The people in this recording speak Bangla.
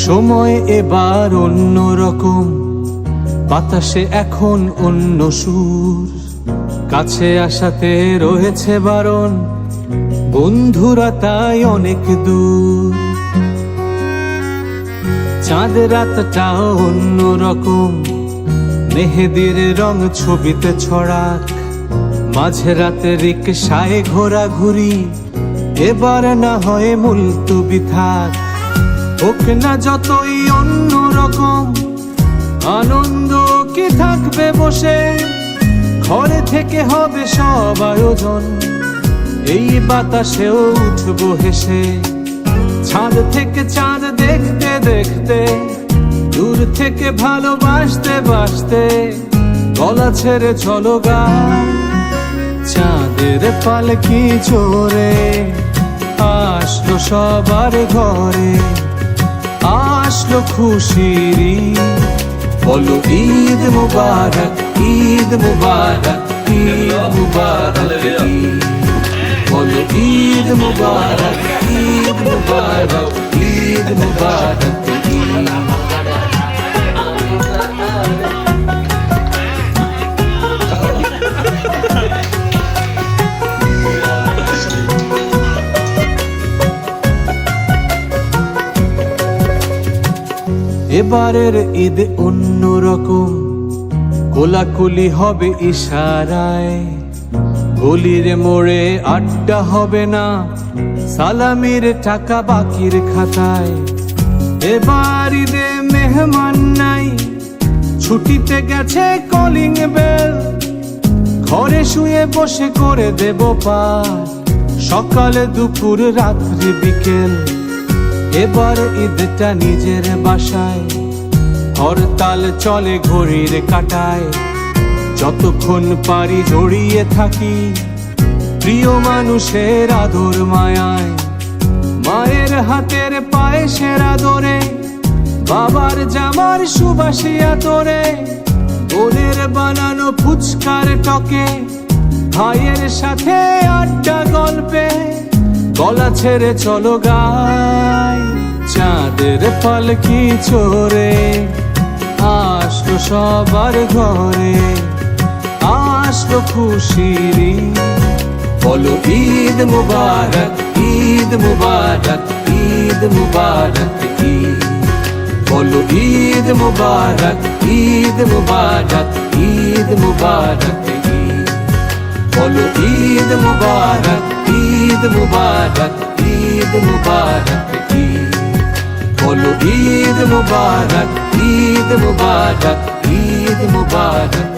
সময় এবার অন্য রকম, বাতাসে এখন অন্য সুর। কাছে আসাতে রয়েছে বারণ, বন্ধুরা তাই অনেক দূর। চাঁদ রাতটাও অন্য রকম, মেহেদির রং ছবিতে ছড়াক। মাঝে রাতে রিকশায় ঘোরাঘুরি, এবার না হয় মুলতবি থাক। হোক না যতই অন্য রকম, আনন্দ কি থাকবে বসে। ঘরে থেকে হবে সব আয়োজন, এই বাতাসেও উঠবো হেসে। ছাদ থেকে চাঁদ দেখতে দেখতে, দূর থেকে ভালোবাসতে বাসতে, গলা ছেড়ে চলো গান। চাঁদের পালকি চড়ে আসলো সবার ঘরে, আসলো খুশির ঈদ। বলো ঈদ মুবারক, ঈদ মুবারক, ঈদ মুবারক ঈদ। বলো ঈদ মুবারক, ঈদ মুবারক, ঈদ মুবারক ঈদ। এবারের ঈদ অন্য রকম, কোলাকুলি হবে ইশারায়। গলির মোড়ে আড্ডা হবে না, সালামির টাকা বাকির খাতায়। এবার ঈদে মেহমান নাই, ছুটিতে গেছে কলিং বেল। ঘরে শুয়ে বসে করে দেব পার, সকালে দুপুর রাত্রি বিকেল। এবার ঈদটা নিজের বাসায়, হরতাল চলে ঘড়ির কাঁটায়। যতক্ষণ পারি জড়িয়ে থাকি প্রিয় মানুষের আদর মায়ায়। মায়ের হাতের পায়েসের আদরে, বাবার জামার সুবাসী আতরে। বোনের বানানো ফুচকার টকে, ভাইয়ের সাথে আড্ডা গল্পে, গলা ছেড়ে চলো গাই। চাঁদের পালকি চড়ে আসলো সবার ঘরে, আসলো খুশির ঈদ। বলো ঈদ মুবারক, ঈদ মুবারক, ঈদ মুবারক ঈদ। বলো ঈদ মুবারক, ঈদ মুবারক, ঈদ মুবারক ঈদ। বলো ঈদ মুবারক, ঈদ মুবারক, ঈদ মুবারক ঈদ। বলো ঈদ মুবারক, ঈদ মুবারক, ঈদ মুবারক।